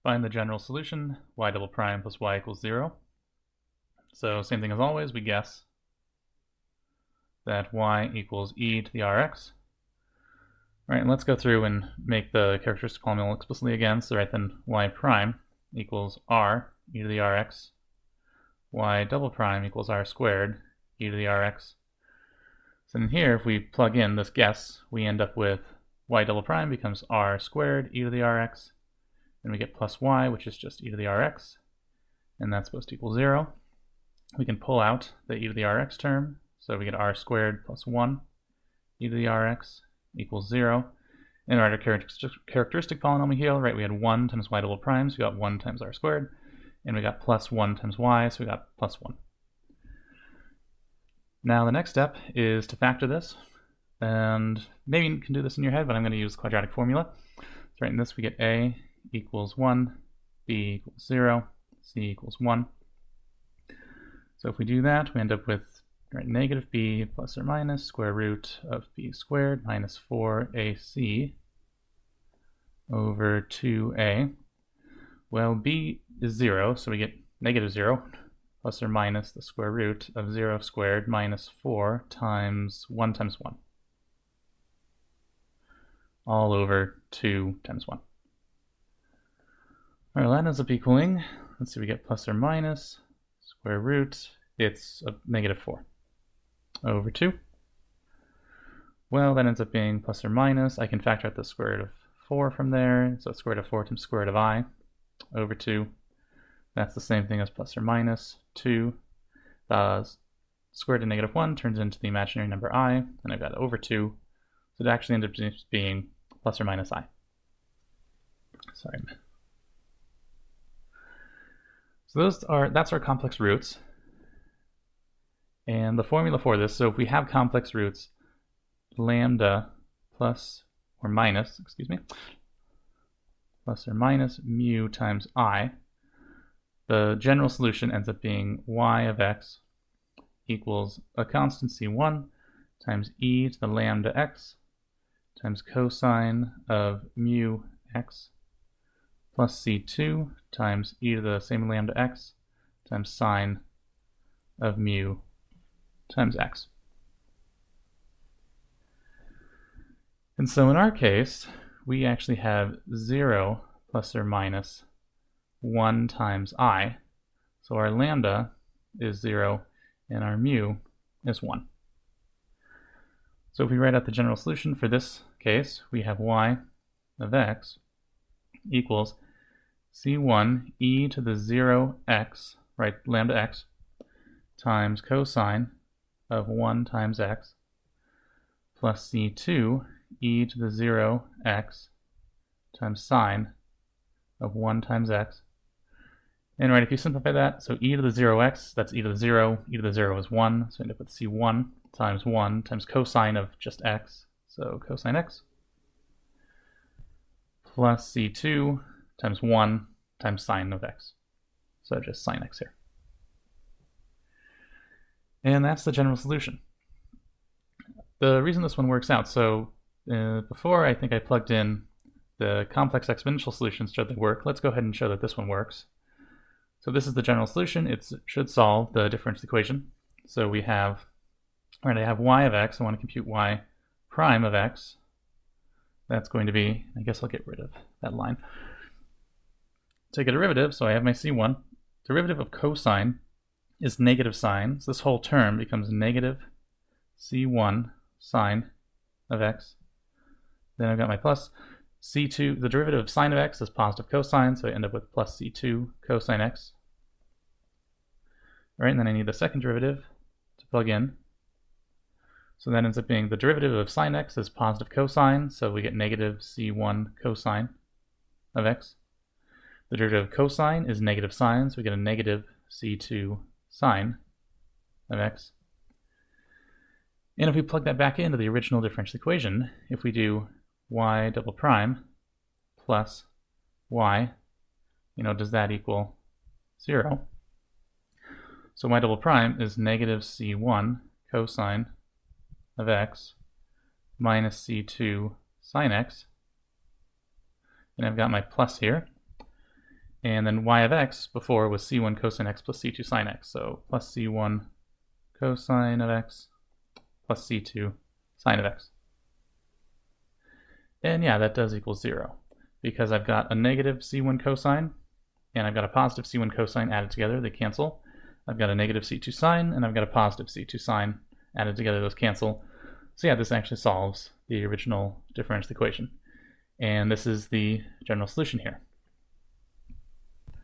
Find the general solution, y double prime plus y equals 0. So same thing as always, we guess that y equals e to the rx. All right, and let's go through and make the characteristic polynomial explicitly again. So right then, y prime equals r e to the rx. Y double prime equals r squared e to the rx. So in here, if we plug in this guess, we end up with y double prime becomes r squared e to the rx. And we get plus y, which is just e to the rx. And that's supposed to equal 0. We can pull out the e to the rx term. So we get r squared plus 1 e to the rx equals 0. And our characteristic polynomial here, right, we had 1 times y double prime, so we got 1 times r squared. And we got plus 1 times y, so we got plus 1. Now the next step is to factor this. And maybe you can do this in your head, but I'm going to use the quadratic formula. So right in this we get a equals 1, b equals 0, c equals 1. So if we do that, we end up with negative b plus or minus square root of b squared minus 4ac over 2a. Well, b is 0, so we get negative 0 plus or minus the square root of 0 squared minus 4 times 1 times 1. All over 2 times 1. All right, well, that ends up equaling, let's see, we get plus or minus square root, it's a negative 4 over 2. Well, that ends up being plus or minus, I can factor out the square root of 4 from there, so square root of 4 times square root of I over 2. That's the same thing as plus or minus 2. Square root of negative 1 turns into the imaginary number I, and I've got over 2. So it actually ends up just being plus or minus I. Sorry. So that's our complex roots. And the formula for this, so if we have complex roots, lambda plus or minus mu times I, the general solution ends up being y of x equals a constant c1 times e to the lambda x times cosine of mu x plus c2 times e to the same lambda x times sine of mu times x. And so in our case, we actually have 0 plus or minus 1 times I. So our lambda is 0 and our mu is 1. So if we write out the general solution for this case, we have y of x equals c1 e to the 0x, right, lambda x, times cosine of 1 times x plus c2 e to the 0x times sine of 1 times x. And right, if you simplify that, so e to the 0x, that's e to the 0, e to the 0 is 1, so we end up with c1 times 1 times cosine of just x, so cosine x, plus c2 times 1 times sine of x, so just sine x here. And that's the general solution. The reason this one works out, so before I think I plugged in the complex exponential solutions showed they work. Let's go ahead and show that this one works. So this is the general solution. It should solve the differential equation. So we have, I have y of x. I want to compute y prime of x. That's going to be, I guess I'll get rid of that line. Take a derivative, so I have my c1. Derivative of cosine is negative sine. So this whole term becomes negative c1 sine of x. Then I've got my plus c2. The derivative of sine of x is positive cosine, so I end up with plus c2 cosine x. All right, and then I need the second derivative to plug in. So that ends up being the derivative of sine x is positive cosine, so we get negative c1 cosine of x. The derivative of cosine is negative sine, so we get a negative c2 sine of x. And if we plug that back into the original differential equation, if we do y double prime plus y, does that equal 0? So y double prime is negative c1 cosine of x minus c2 sine x. And I've got my plus here. And then y of x before was c1 cosine x plus c2 sine x. So plus c1 cosine of x plus c2 sine of x. And yeah, that does equal 0, because I've got a negative c1 cosine and I've got a positive c1 cosine added together. They cancel. I've got a negative c2 sine and I've got a positive c2 sine added together. Those cancel. So yeah, this actually solves the original differential equation. And this is the general solution here.